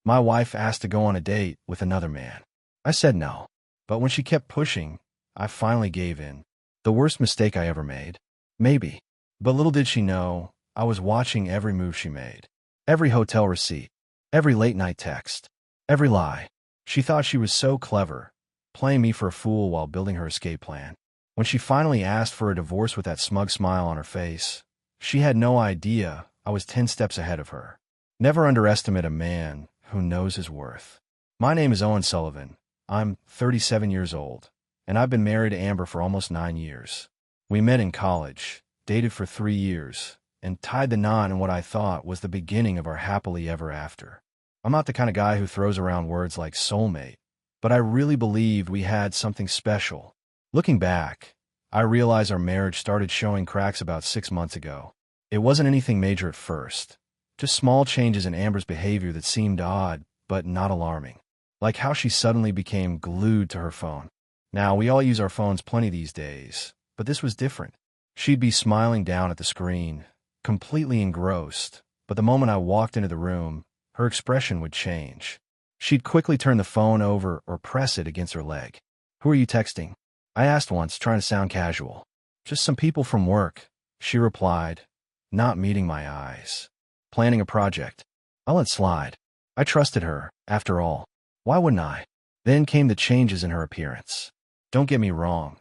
My wife asked to go on a date with another man. I said no. But when she kept pushing, I finally gave in. The worst mistake I ever made? Maybe. But little did she know, I was watching every move she made. Every hotel receipt. Every late-night text. Every lie. She thought she was so clever, playing me for a fool while building her escape plan. When she finally asked for a divorce with that smug smile on her face, she had no idea I was 10 steps ahead of her. Never underestimate a man who knows his worth. My name is Owen Sullivan. I'm 37 years old, and I've been married to Amber for almost 9 years. We met in college, dated for 3 years, and tied the knot in what I thought was the beginning of our happily ever after. I'm not the kind of guy who throws around words like soulmate, but I really believed we had something special. Looking back, I realize our marriage started showing cracks about 6 months ago. It wasn't anything major at first, just small changes in Amber's behavior that seemed odd, but not alarming. Like how she suddenly became glued to her phone. Now, we all use our phones plenty these days, but this was different. She'd be smiling down at the screen, completely engrossed, but the moment I walked into the room, her expression would change. She'd quickly turn the phone over or press it against her leg. "Who are you texting?" I asked once, trying to sound casual. "Just some people from work," she replied, not meeting my eyes. "Planning a project." I let slide. I trusted her, after all. Why wouldn't I? Then came the changes in her appearance. Don't get me wrong,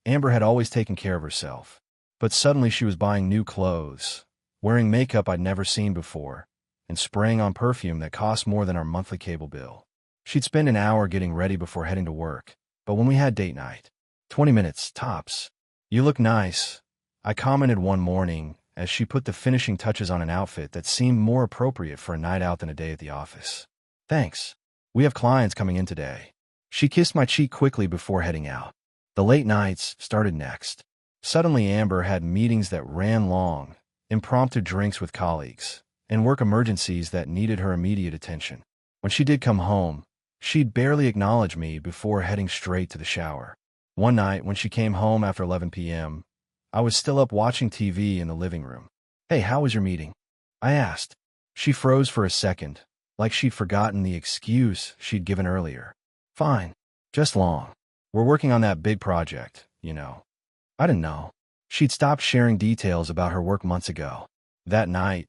Amber had always taken care of herself. But suddenly she was buying new clothes, wearing makeup I'd never seen before, and spraying on perfume that cost more than our monthly cable bill. She'd spend an hour getting ready before heading to work, but when we had date night, 20 minutes, tops. "You look nice," I commented one morning as she put the finishing touches on an outfit that seemed more appropriate for a night out than a day at the office. "Thanks. We have clients coming in today." She kissed my cheek quickly before heading out. The late nights started next. Suddenly Amber had meetings that ran long, impromptu drinks with colleagues, and work emergencies that needed her immediate attention. When she did come home, she'd barely acknowledge me before heading straight to the shower. One night, when she came home after 11 p.m., I was still up watching TV in the living room. "Hey, how was your meeting?" I asked. She froze for a second, like she'd forgotten the excuse she'd given earlier. "Fine. Just long. We're working on that big project, you know." I didn't know. She'd stopped sharing details about her work months ago. That night,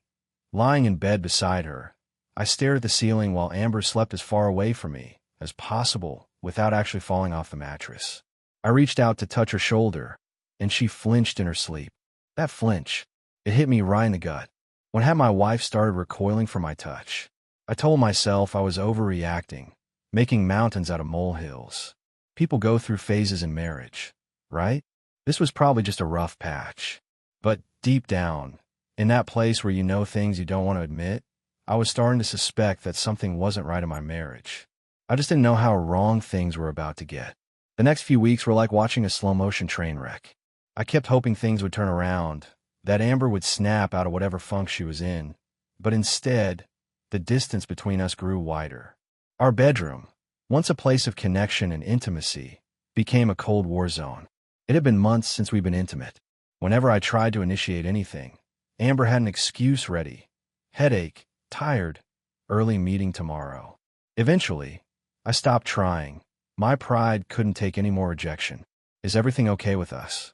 lying in bed beside her, I stared at the ceiling while Amber slept as far away from me as possible without actually falling off the mattress. I reached out to touch her shoulder, and she flinched in her sleep. That flinch, it hit me right in the gut. When had my wife started recoiling from my touch? I told myself I was overreacting, making mountains out of molehills. People go through phases in marriage, right? This was probably just a rough patch. But deep down, in that place where you know things you don't want to admit, I was starting to suspect that something wasn't right in my marriage. I just didn't know how wrong things were about to get. The next few weeks were like watching a slow-motion train wreck. I kept hoping things would turn around, that Amber would snap out of whatever funk she was in. But instead, the distance between us grew wider. Our bedroom, once a place of connection and intimacy, became a Cold War zone. It had been months since we'd been intimate. Whenever I tried to initiate anything, Amber had an excuse ready. Headache, tired, early meeting tomorrow. Eventually, I stopped trying. My pride couldn't take any more rejection. "Is everything okay with us?"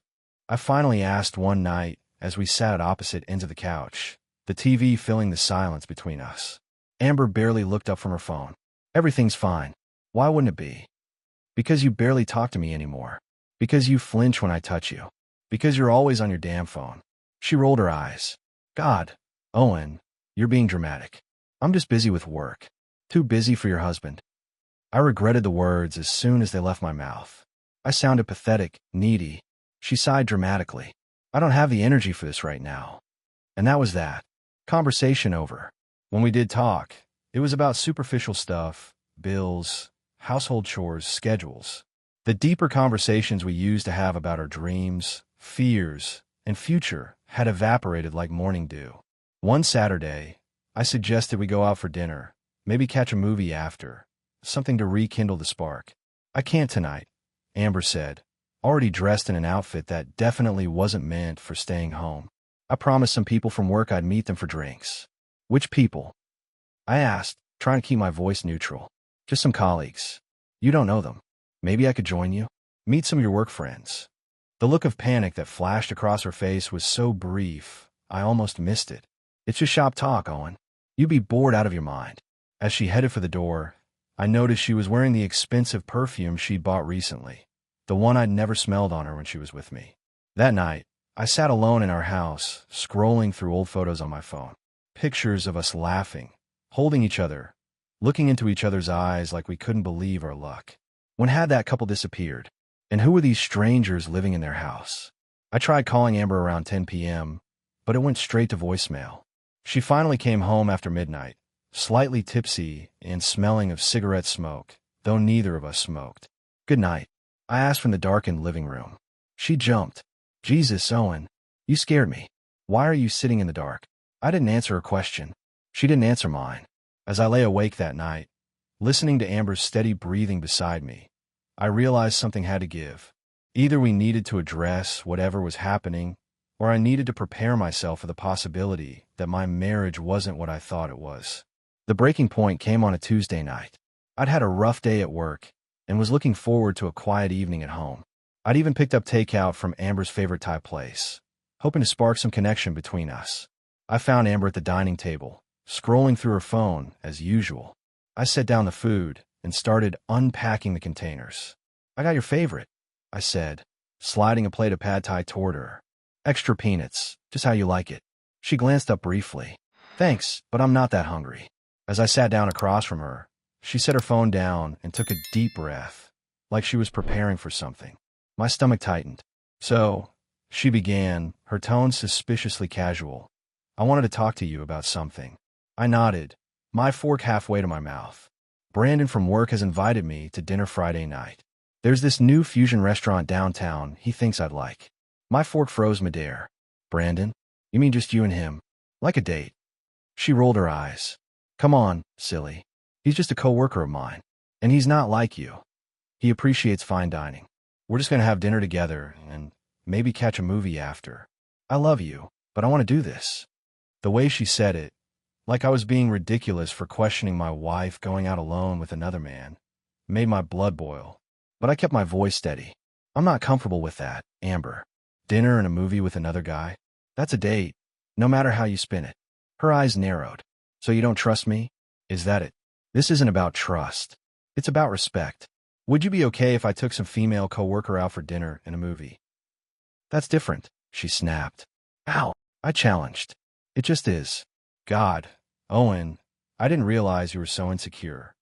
I finally asked one night as we sat at opposite ends of the couch, the TV filling the silence between us. Amber barely looked up from her phone. "Everything's fine." "Why wouldn't it be?" "Because you barely talk to me anymore. Because you flinch when I touch you. Because you're always on your damn phone." She rolled her eyes. "God, Owen, you're being dramatic." "I'm just busy with work." "Too busy for your husband." I regretted the words as soon as they left my mouth. I sounded pathetic, needy. She sighed dramatically. "I don't have the energy for this right now." And that was that. Conversation over. When we did talk, it was about superficial stuff, bills, household chores, schedules. The deeper conversations we used to have about our dreams, fears, and future had evaporated like morning dew. One Saturday, I suggested we go out for dinner, maybe catch a movie after, something to rekindle the spark. "I can't tonight," Amber said, already dressed in an outfit that definitely wasn't meant for staying home. "I promised some people from work I'd meet them for drinks." "Which people?" I asked, trying to keep my voice neutral. Just some colleagues. You don't know them. Maybe I could join you? Meet some of your work friends. The look of panic that flashed across her face was so brief, I almost missed it. It's just shop talk, Owen. You'd be bored out of your mind. As she headed for the door, I noticed she was wearing the expensive perfume she'd bought recently, the one I'd never smelled on her when she was with me. That night, I sat alone in our house, scrolling through old photos on my phone. Pictures of us laughing, holding each other, looking into each other's eyes like we couldn't believe our luck. When had that couple disappeared? And who were these strangers living in their house? I tried calling Amber around 10 p.m., but it went straight to voicemail. She finally came home after midnight, slightly tipsy and smelling of cigarette smoke, though neither of us smoked. Good night, I asked from the darkened living room. She jumped. Jesus, Owen, you scared me. Why are you sitting in the dark? I didn't answer her question. She didn't answer mine. As I lay awake that night, listening to Amber's steady breathing beside me, I realized something had to give. Either we needed to address whatever was happening, or I needed to prepare myself for the possibility that my marriage wasn't what I thought it was. The breaking point came on a Tuesday night. I'd had a rough day at work and was looking forward to a quiet evening at home. I'd even picked up takeout from Amber's favorite Thai place, hoping to spark some connection between us. I found Amber at the dining table, scrolling through her phone as usual. I set down the food and started unpacking the containers. I got your favorite, I said, sliding a plate of pad thai toward her. Extra peanuts, just how you like it. She glanced up briefly. Thanks, but I'm not that hungry. As I sat down across from her, she set her phone down and took a deep breath, like she was preparing for something. My stomach tightened. So, she began, her tone suspiciously casual. I wanted to talk to you about something. I nodded, my fork halfway to my mouth. Brandon from work has invited me to dinner Friday night. There's this new fusion restaurant downtown he thinks I'd like. My fork froze midair. Brandon? You mean just you and him? Like a date? She rolled her eyes. Come on, silly. He's just a coworker of mine. And he's not like you. He appreciates fine dining. We're just going to have dinner together and maybe catch a movie after. I love you, but I want to do this. The way she said it, like I was being ridiculous for questioning my wife going out alone with another man, made my blood boil. But I kept my voice steady. I'm not comfortable with that, Amber. Dinner and a movie with another guy? That's a date, no matter how you spin it. Her eyes narrowed. So you don't trust me? Is that it? This isn't about trust. It's about respect. Would you be okay if I took some female coworker out for dinner and a movie? That's different, she snapped. Ow, I challenged. It just is. God, Owen, I didn't realize you were so insecure.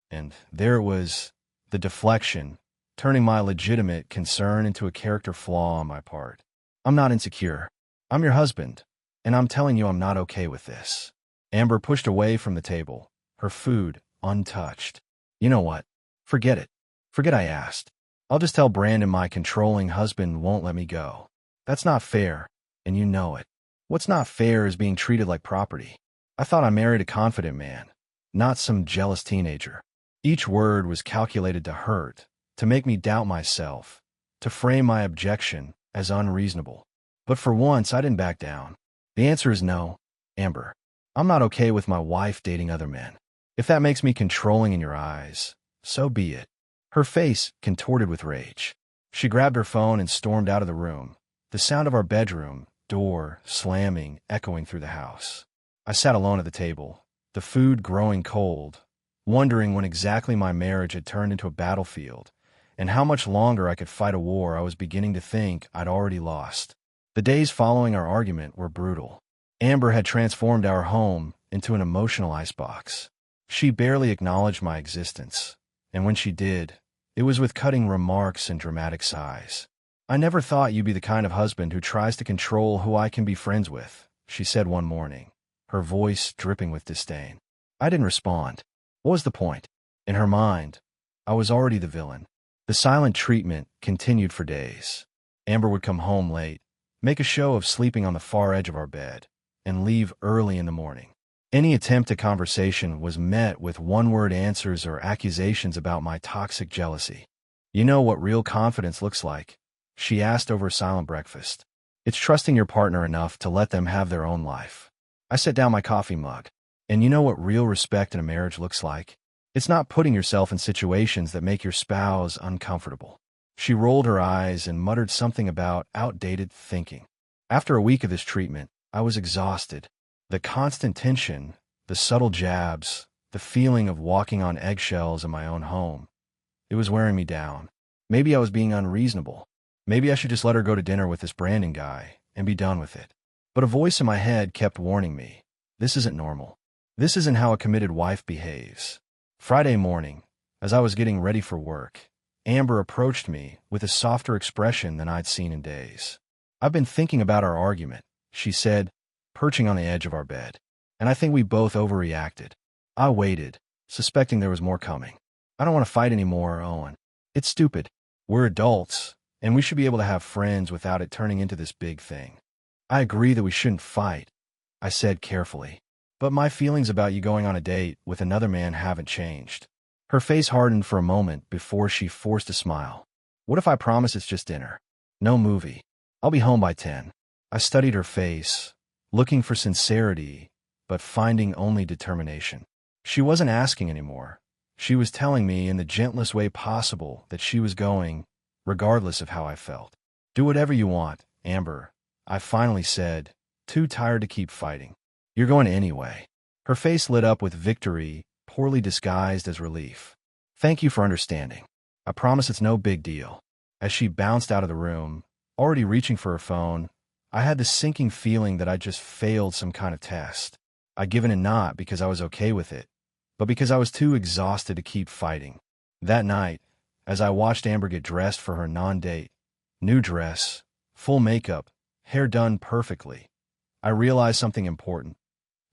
And there it was, the deflection, turning my legitimate concern into a character flaw on my part. I'm not insecure. I'm your husband, and I'm telling you I'm not okay with this. Amber pushed away from the table, her food untouched. You know what? Forget it. Forget I asked. I'll just tell Brandon my controlling husband won't let me go. That's not fair, and you know it. What's not fair is being treated like property. I thought I married a confident man, not some jealous teenager. Each word was calculated to hurt, to make me doubt myself, to frame my objection as unreasonable. But for once, I didn't back down. The answer is no, Amber. I'm not okay with my wife dating other men. If that makes me controlling in your eyes, so be it. Her face contorted with rage. She grabbed her phone and stormed out of the room, the sound of our bedroom door slamming echoing through the house. I sat alone at the table, the food growing cold, wondering when exactly my marriage had turned into a battlefield and how much longer I could fight a war I was beginning to think I'd already lost. The days following our argument were brutal. Amber had transformed our home into an emotional icebox. She barely acknowledged my existence, and when she did, it was with cutting remarks and dramatic sighs. I never thought you'd be the kind of husband who tries to control who I can be friends with, she said one morning, her voice dripping with disdain. I didn't respond. What was the point? In her mind, I was already the villain. The silent treatment continued for days. Amber would come home late, make a show of sleeping on the far edge of our bed, and leave early in the morning. Any attempt at conversation was met with one-word answers or accusations about my toxic jealousy. You know what real confidence looks like? She asked over a silent breakfast. It's trusting your partner enough to let them have their own life. I set down my coffee mug. And you know what real respect in a marriage looks like? It's not putting yourself in situations that make your spouse uncomfortable. She rolled her eyes and muttered something about outdated thinking. After a week of this treatment, I was exhausted. The constant tension, the subtle jabs, the feeling of walking on eggshells in my own home. It was wearing me down. Maybe I was being unreasonable. Maybe I should just let her go to dinner with this Brandon guy and be done with it. But a voice in my head kept warning me, this isn't normal. This isn't how a committed wife behaves. Friday morning, as I was getting ready for work, Amber approached me with a softer expression than I'd seen in days. I've been thinking about our argument, she said, perching on the edge of our bed. And I think we both overreacted. I waited, suspecting there was more coming. I don't want to fight anymore, Owen. It's stupid. We're adults, and we should be able to have friends without it turning into this big thing. I agree that we shouldn't fight, I said carefully. But my feelings about you going on a date with another man haven't changed. Her face hardened for a moment before she forced a smile. What if I promise it's just dinner? No movie. I'll be home by 10. I studied her face, looking for sincerity, but finding only determination. She wasn't asking anymore. She was telling me in the gentlest way possible that she was going, regardless of how I felt. Do whatever you want, Amber, I finally said, too tired to keep fighting. You're going anyway. Her face lit up with victory, poorly disguised as relief. Thank you for understanding. I promise it's no big deal. As she bounced out of the room, already reaching for her phone, I had this sinking feeling that I'd just failed some kind of test. I'd given in not because I was okay with it, but because I was too exhausted to keep fighting. That night, as I watched Amber get dressed for her non-date, new dress, full makeup, hair done perfectly, I realized something important.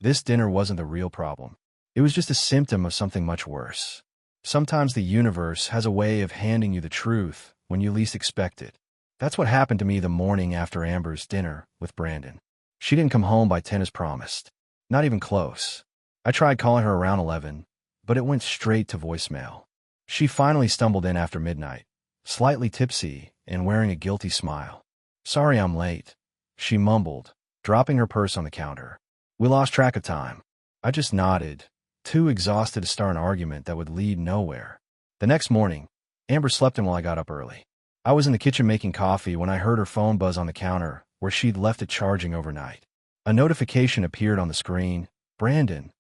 This dinner wasn't the real problem. It was just a symptom of something much worse. Sometimes the universe has a way of handing you the truth when you least expect it. That's what happened to me the morning after Amber's dinner with Brandon. She didn't come home by 10 as promised. Not even close. I tried calling her around 11, but it went straight to voicemail. She finally stumbled in after midnight, slightly tipsy and wearing a guilty smile. Sorry I'm late, she mumbled, dropping her purse on the counter. We lost track of time. I just nodded, too exhausted to start an argument that would lead nowhere. The next morning, Amber slept in while I got up early. I was in the kitchen making coffee when I heard her phone buzz on the counter where she'd left it charging overnight. A notification appeared on the screen. Brandon,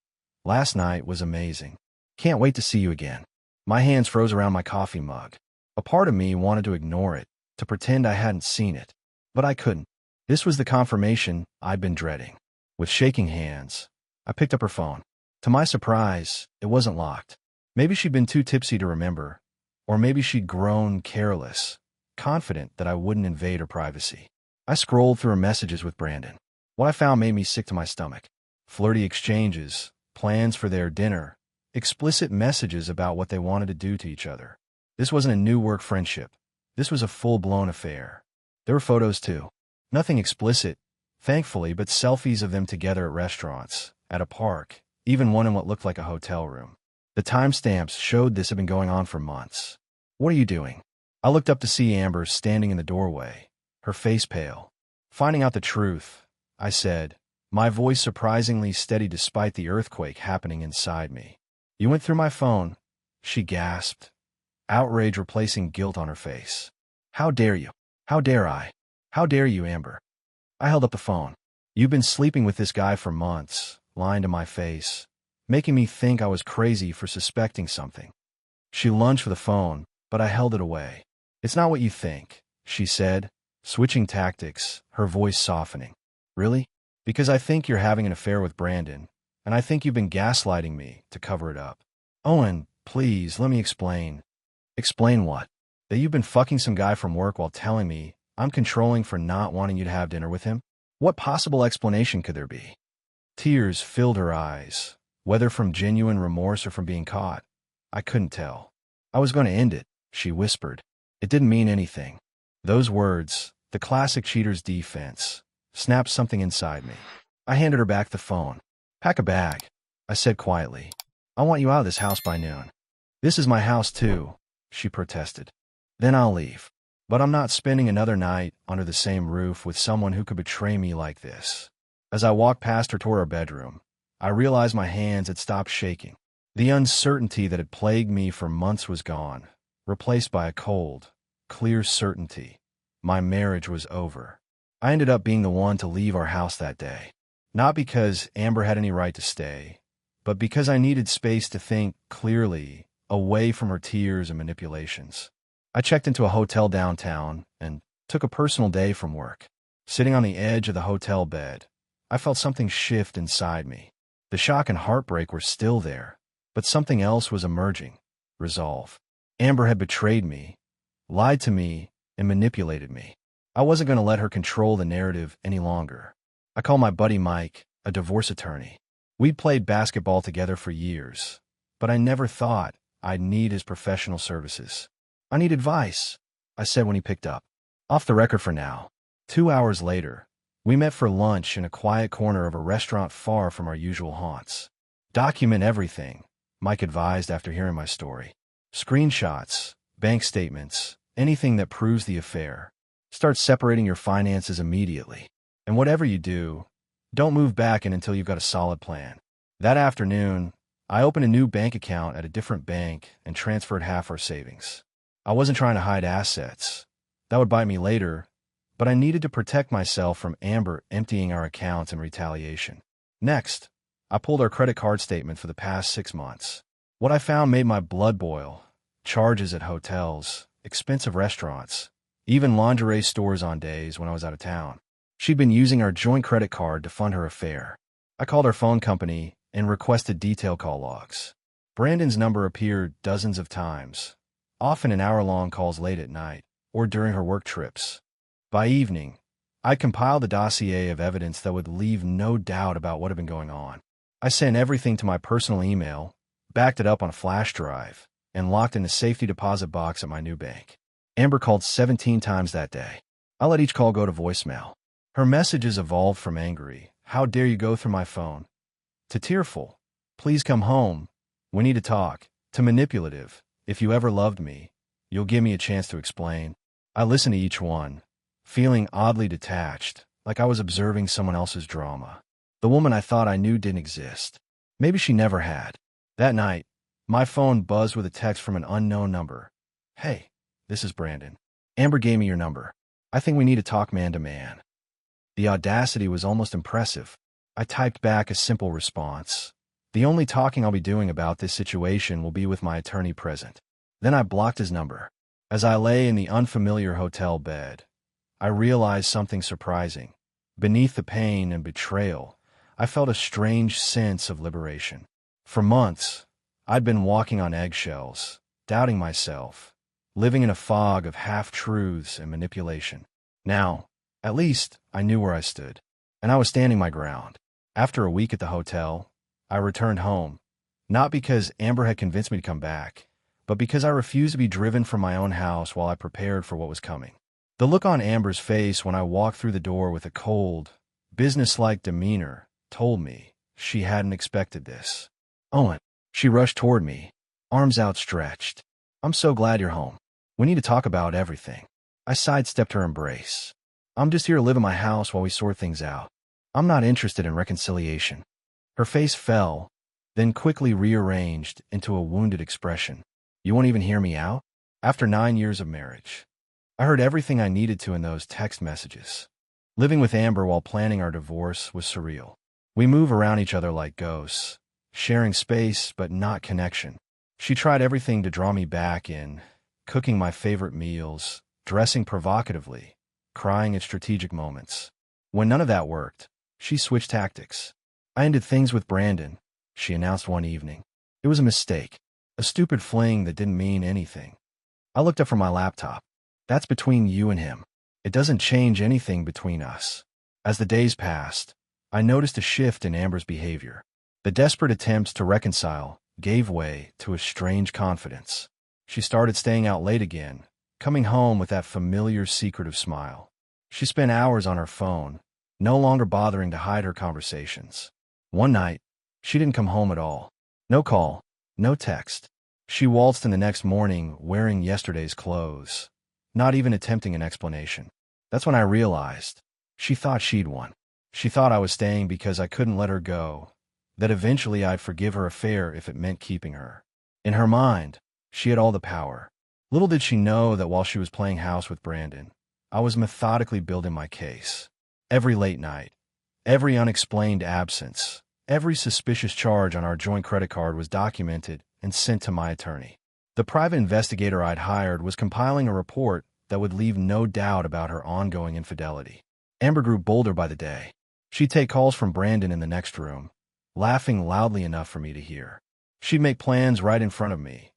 last night was amazing. Can't wait to see you again. My hands froze around my coffee mug. A part of me wanted to ignore it, to pretend I hadn't seen it. But I couldn't. This was the confirmation I'd been dreading. With shaking hands, I picked up her phone. To my surprise, it wasn't locked. Maybe she'd been too tipsy to remember, or maybe she'd grown careless, confident that I wouldn't invade her privacy. I scrolled through her messages with Brandon. What I found made me sick to my stomach. Flirty exchanges, plans for their dinner, explicit messages about what they wanted to do to each other. This wasn't a new work friendship. This was a full-blown affair. There were photos too. Nothing explicit, thankfully, but selfies of them together at restaurants, at a park, even one in what looked like a hotel room. The timestamps showed this had been going on for months. What are you doing? I looked up to see Amber standing in the doorway, her face pale. Finding out the truth, I said, my voice surprisingly steady despite the earthquake happening inside me. You went through my phone, she gasped, outrage replacing guilt on her face. How dare you? How dare I? How dare you, Amber? I held up the phone. You've been sleeping with this guy for months, lying to my face, making me think I was crazy for suspecting something. She lunged for the phone, but I held it away. It's not what you think, she said, switching tactics, her voice softening. Really? Because I think you're having an affair with Brandon, and I think you've been gaslighting me to cover it up. Owen, please, let me explain. Explain what? That you've been fucking some guy from work while telling me I'm controlling for not wanting you to have dinner with him? What possible explanation could there be? Tears filled her eyes, whether from genuine remorse or from being caught. I couldn't tell. I was going to end it, she whispered. It didn't mean anything. Those words, the classic cheater's defense, snapped something inside me. I handed her back the phone. Pack a bag, I said quietly. I want you out of this house by noon. This is my house too, she protested. Then I'll leave. But I'm not spending another night under the same roof with someone who could betray me like this. As I walked past her toward our bedroom, I realized my hands had stopped shaking. The uncertainty that had plagued me for months was gone, replaced by a cold, clear certainty. My marriage was over. I ended up being the one to leave our house that day. Not because Amber had any right to stay, but because I needed space to think clearly, away from her tears and manipulations. I checked into a hotel downtown and took a personal day from work. Sitting on the edge of the hotel bed, I felt something shift inside me. The shock and heartbreak were still there, but something else was emerging. Resolve. Amber had betrayed me, lied to me, and manipulated me. I wasn't going to let her control the narrative any longer. I called my buddy Mike, a divorce attorney. We'd played basketball together for years, but I never thought I'd need his professional services. "I need advice," I said when he picked up. "Off the record for now." 2 hours later, we met for lunch in a quiet corner of a restaurant far from our usual haunts. "Document everything," Mike advised after hearing my story. "Screenshots, bank statements, anything that proves the affair. Start separating your finances immediately. And whatever you do, don't move back in until you've got a solid plan." That afternoon, I opened a new bank account at a different bank and transferred half our savings. I wasn't trying to hide assets. That would bite me later, but I needed to protect myself from Amber emptying our accounts in retaliation. Next, I pulled our credit card statement for the past 6 months. What I found made my blood boil. Charges at hotels, expensive restaurants, even lingerie stores on days when I was out of town. She'd been using our joint credit card to fund her affair. I called our phone company and requested detail call logs. Brandon's number appeared dozens of times, often in hour-long calls late at night or during her work trips. By evening, I compiled a dossier of evidence that would leave no doubt about what had been going on. I sent everything to my personal email, backed it up on a flash drive, and locked in a safety deposit box at my new bank. Amber called 17 times that day. I let each call go to voicemail. Her messages evolved from angry, "How dare you go through my phone?" to tearful, "Please come home. We need to talk," to manipulative, "If you ever loved me, you'll give me a chance to explain." I listened to each one, feeling oddly detached, like I was observing someone else's drama. The woman I thought I knew didn't exist. Maybe she never had. That night, my phone buzzed with a text from an unknown number. "Hey, this is Brandon. Amber gave me your number. I think we need to talk man to man." The audacity was almost impressive. I typed back a simple response. "The only talking I'll be doing about this situation will be with my attorney present." Then I blocked his number. As I lay in the unfamiliar hotel bed, I realized something surprising. Beneath the pain and betrayal, I felt a strange sense of liberation. For months, I'd been walking on eggshells, doubting myself, living in a fog of half-truths and manipulation. Now, at least, I knew where I stood, and I was standing my ground. After a week at the hotel, I returned home, not because Amber had convinced me to come back, but because I refused to be driven from my own house while I prepared for what was coming. The look on Amber's face when I walked through the door with a cold, businesslike demeanor told me she hadn't expected this. "Owen," she rushed toward me, arms outstretched. "I'm so glad you're home. We need to talk about everything." I sidestepped her embrace. "I'm just here to live in my house while we sort things out. I'm not interested in reconciliation." Her face fell, then quickly rearranged into a wounded expression. "You won't even hear me out?" After 9 years of marriage, I heard everything I needed to in those text messages. Living with Amber while planning our divorce was surreal. We move around each other like ghosts, sharing space but not connection. She tried everything to draw me back in, cooking my favorite meals, dressing provocatively, crying at strategic moments. When none of that worked, she switched tactics. "I ended things with Brandon," she announced one evening. "It was a mistake, a stupid fling that didn't mean anything." I looked up from my laptop. "That's between you and him. It doesn't change anything between us." As the days passed, I noticed a shift in Amber's behavior. The desperate attempts to reconcile gave way to a strange confidence. She started staying out late again, coming home with that familiar secretive smile. She spent hours on her phone, no longer bothering to hide her conversations. One night, she didn't come home at all. No call, no text. She waltzed in the next morning wearing yesterday's clothes, not even attempting an explanation. That's when I realized she thought she'd won. She thought I was staying because I couldn't let her go, that eventually I'd forgive her affair if it meant keeping her. In her mind, she had all the power. Little did she know that while she was playing house with Brandon, I was methodically building my case. Every late night, every unexplained absence, every suspicious charge on our joint credit card was documented and sent to my attorney. The private investigator I'd hired was compiling a report that would leave no doubt about her ongoing infidelity. Amber grew bolder by the day. She'd take calls from Brandon in the next room, laughing loudly enough for me to hear. She'd make plans right in front of me,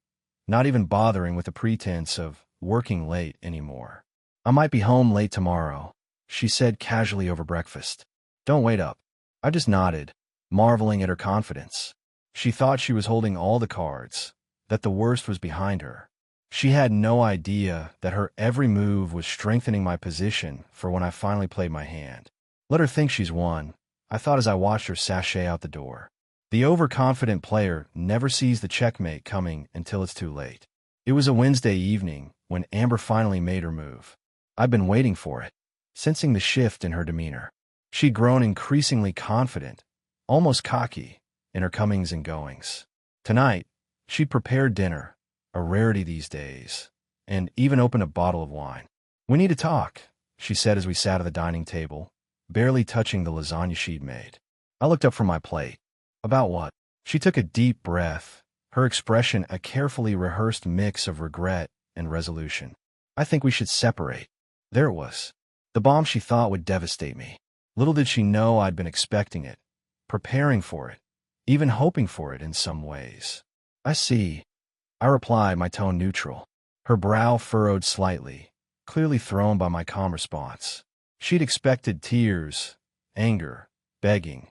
not even bothering with the pretense of working late anymore. I might be home late tomorrow, she said casually over breakfast. Don't wait up. I just nodded, marveling at her confidence. She thought she was holding all the cards, that the worst was behind her. She had no idea that her every move was strengthening my position for when I finally played my hand. Let her think she's won, I thought as I watched her sashay out the door. The overconfident player never sees the checkmate coming until it's too late. It was a Wednesday evening when Amber finally made her move. I'd been waiting for it, sensing the shift in her demeanor. She'd grown increasingly confident, almost cocky, in her comings and goings. Tonight, she'd prepared dinner, a rarity these days, and even opened a bottle of wine. We need to talk, she said as we sat at the dining table, barely touching the lasagna she'd made. I looked up from my plate. About what? She took a deep breath, her expression a carefully rehearsed mix of regret and resolution. I think we should separate. There it was. The bomb she thought would devastate me. Little did she know I'd been expecting it, preparing for it, even hoping for it in some ways. I see, I replied, my tone neutral. Her brow furrowed slightly, clearly thrown by my calm response. She'd expected tears, anger, begging,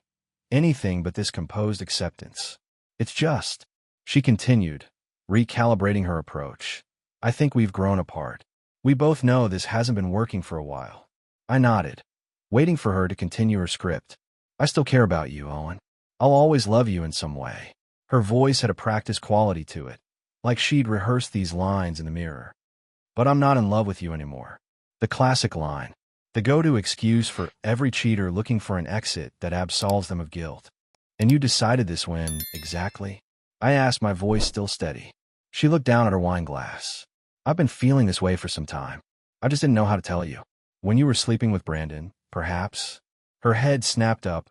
anything but this composed acceptance. It's just, she continued, recalibrating her approach. I think we've grown apart. We both know this hasn't been working for a while. I nodded, waiting for her to continue her script. I still care about you, Owen. I'll always love you in some way. Her voice had a practiced quality to it, like she'd rehearsed these lines in the mirror. But I'm not in love with you anymore. The classic line. The go-to excuse for every cheater looking for an exit that absolves them of guilt. And you decided this when, exactly? I asked, my voice still steady. She looked down at her wine glass. I've been feeling this way for some time. I just didn't know how to tell you. When you were sleeping with Brandon, perhaps? Her head snapped up,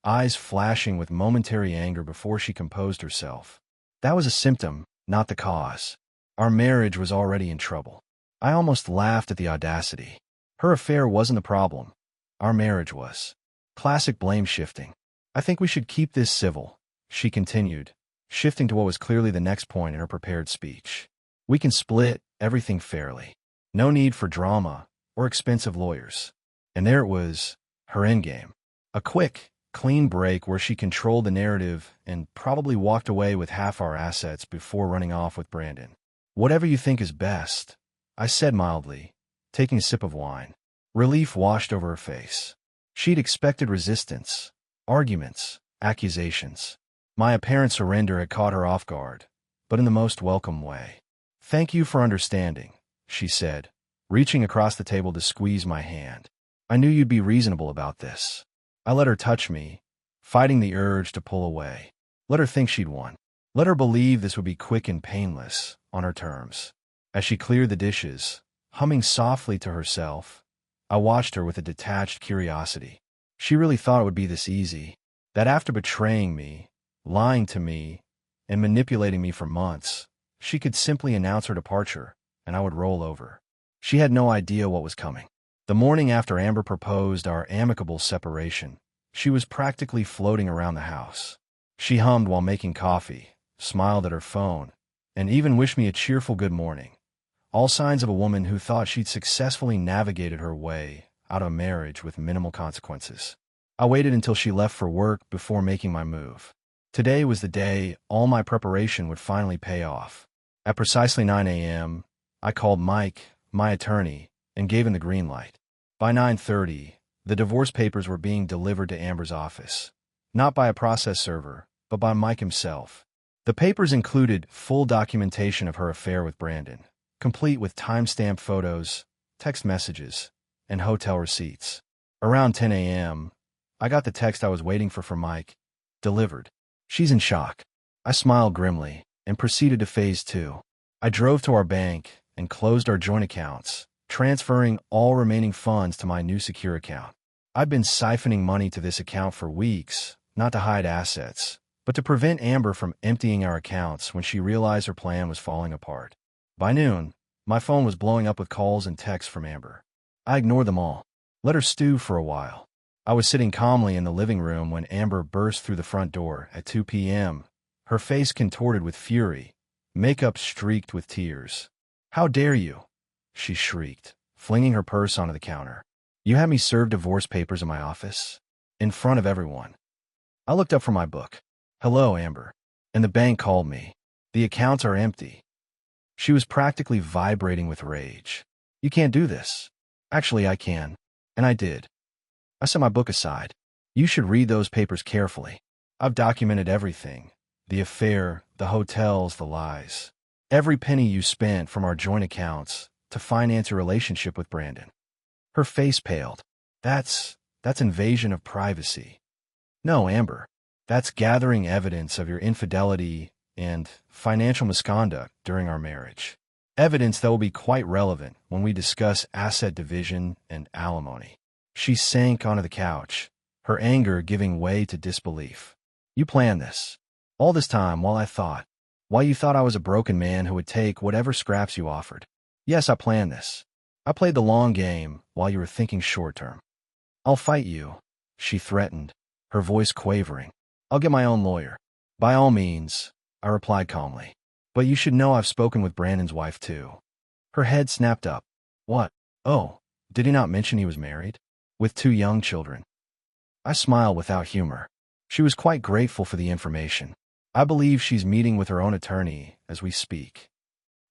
eyes flashing with momentary anger before she composed herself. That was a symptom, not the cause. Our marriage was already in trouble. I almost laughed at the audacity. Her affair wasn't the problem. Our marriage was. Classic blame shifting. I think we should keep this civil, she continued, shifting to what was clearly the next point in her prepared speech. We can split everything fairly. No need for drama or expensive lawyers. And there it was, her endgame. A quick, clean break where she controlled the narrative and probably walked away with half our assets before running off with Brandon. Whatever you think is best, I said mildly, taking a sip of wine. Relief washed over her face. She'd expected resistance, arguments, accusations. My apparent surrender had caught her off guard, but in the most welcome way. Thank you for understanding, she said, reaching across the table to squeeze my hand. I knew you'd be reasonable about this. I let her touch me, fighting the urge to pull away. Let her think she'd won. Let her believe this would be quick and painless, on her terms. As she cleared the dishes, humming softly to herself, I watched her with a detached curiosity. She really thought it would be this easy, that after betraying me, lying to me, and manipulating me for months, she could simply announce her departure, and I would roll over. She had no idea what was coming. The morning after Amber proposed our amicable separation, she was practically floating around the house. She hummed while making coffee, smiled at her phone, and even wished me a cheerful good morning. All signs of a woman who thought she'd successfully navigated her way out of a marriage with minimal consequences. I waited until she left for work before making my move. Today was the day all my preparation would finally pay off. At precisely 9 a.m., I called Mike, my attorney, and gave him the green light. By 9:30, the divorce papers were being delivered to Amber's office, not by a process server, but by Mike himself. The papers included full documentation of her affair with Brandon, complete with timestamped photos, text messages, and hotel receipts. Around 10 a.m., I got the text I was waiting for from Mike, delivered. She's in shock. I smiled grimly and proceeded to phase 2. I drove to our bank and closed our joint accounts, transferring all remaining funds to my new secure account. I'd been siphoning money to this account for weeks, not to hide assets, but to prevent Amber from emptying our accounts when she realized her plan was falling apart. By noon, my phone was blowing up with calls and texts from Amber. I ignored them all, let her stew for a while. I was sitting calmly in the living room when Amber burst through the front door at 2 p.m., her face contorted with fury, makeup streaked with tears. "How dare you?" she shrieked, flinging her purse onto the counter. "You had me serve divorce papers in my office? In front of everyone." I looked up from my book. "Hello, Amber." "And the bank called me. The accounts are empty." She was practically vibrating with rage. "You can't do this." "Actually, I can." And I did. I set my book aside. "You should read those papers carefully. I've documented everything. The affair, the hotels, the lies. Every penny you spent from our joint accounts to finance your relationship with Brandon." Her face paled. That's invasion of privacy." "No, Amber. That's gathering evidence of your infidelity and financial misconduct during our marriage. Evidence that will be quite relevant when we discuss asset division and alimony." She sank onto the couch, her anger giving way to disbelief. "You planned this. All this time while you thought I was a broken man who would take whatever scraps you offered." "Yes, I planned this. I played the long game while you were thinking short term." "I'll fight you," she threatened, her voice quavering. "I'll get my own lawyer." "By all means," I replied calmly. "But you should know I've spoken with Brandon's wife too." Her head snapped up. "What? Oh, did he not mention he was married? With 2 young children?" I smiled without humor. She was quite grateful for the information. "I believe she's meeting with her own attorney as we speak."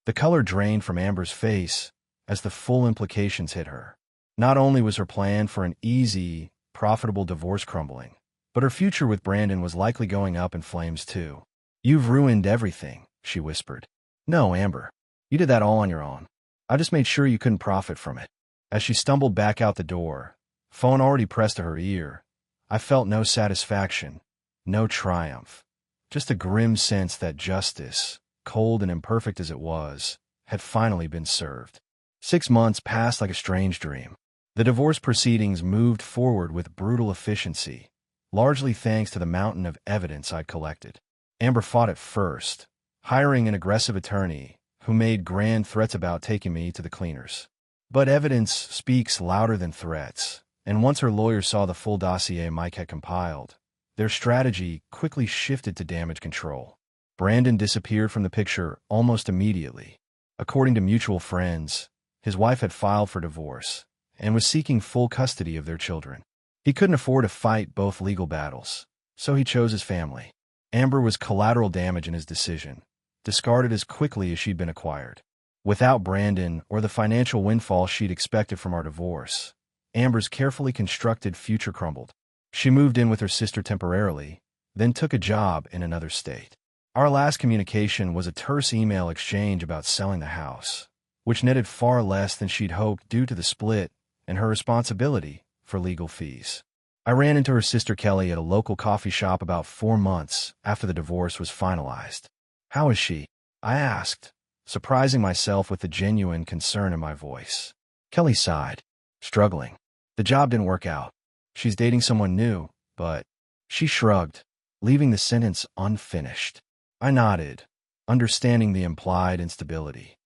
The color drained from Amber's face as the full implications hit her. Not only was her plan for an easy, profitable divorce crumbling, but her future with Brandon was likely going up in flames too. "You've ruined everything," she whispered. "No, Amber. You did that all on your own. I just made sure you couldn't profit from it." As she stumbled back out the door, phone already pressed to her ear, I felt no satisfaction, no triumph, just a grim sense that justice, cold and imperfect as it was, had finally been served. 6 months passed like a strange dream. The divorce proceedings moved forward with brutal efficiency, largely thanks to the mountain of evidence I'd collected. Amber fought at first, hiring an aggressive attorney who made grand threats about taking me to the cleaners. But evidence speaks louder than threats, and once her lawyer saw the full dossier Mike had compiled, their strategy quickly shifted to damage control. Brandon disappeared from the picture almost immediately. According to mutual friends, his wife had filed for divorce and was seeking full custody of their children. He couldn't afford to fight both legal battles, so he chose his family. Amber was collateral damage in his decision, discarded as quickly as she'd been acquired. Without Brandon or the financial windfall she'd expected from our divorce, Amber's carefully constructed future crumbled. She moved in with her sister temporarily, then took a job in another state. Our last communication was a terse email exchange about selling the house, which netted far less than she'd hoped due to the split and her responsibility for legal fees. I ran into her sister Kelly at a local coffee shop about 4 months after the divorce was finalized. "How is she?" I asked, surprising myself with the genuine concern in my voice. Kelly sighed, struggling. "The job didn't work out. She's dating someone new, but..." She shrugged, leaving the sentence unfinished. I nodded, understanding the implied instability.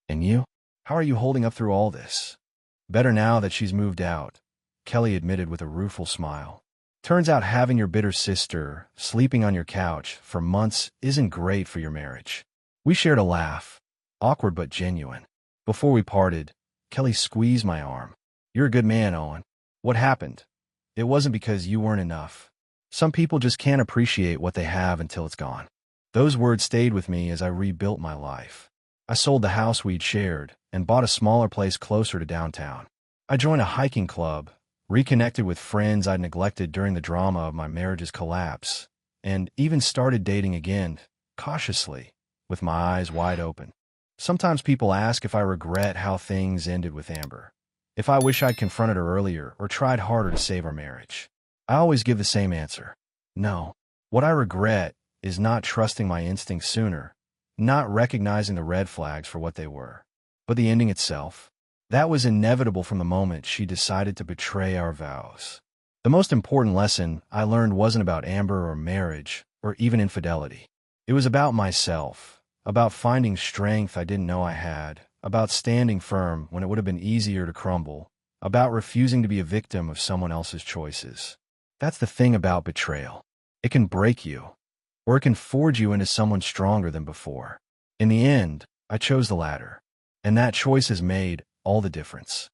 "And you? How are you holding up through all this?" "Better now that she's moved out," Kelly admitted with a rueful smile. "Turns out having your bitter sister sleeping on your couch for months isn't great for your marriage." We shared a laugh, awkward but genuine. Before we parted, Kelly squeezed my arm. "You're a good man, Owen. What happened? It wasn't because you weren't enough. Some people just can't appreciate what they have until it's gone." Those words stayed with me as I rebuilt my life. I sold the house we'd shared and bought a smaller place closer to downtown. I joined a hiking club, reconnected with friends I'd neglected during the drama of my marriage's collapse, and even started dating again, cautiously, with my eyes wide open. Sometimes people ask if I regret how things ended with Amber, if I wish I'd confronted her earlier or tried harder to save our marriage. I always give the same answer: no. What I regret is not trusting my instincts sooner, not recognizing the red flags for what they were. But the ending itself, that was inevitable from the moment she decided to betray our vows. The most important lesson I learned wasn't about Amber or marriage or even infidelity. It was about myself, about finding strength I didn't know I had, about standing firm when it would have been easier to crumble, about refusing to be a victim of someone else's choices. That's the thing about betrayal. It can break you, or it can forge you into someone stronger than before. In the end, I chose the latter, and that choice has made all the difference.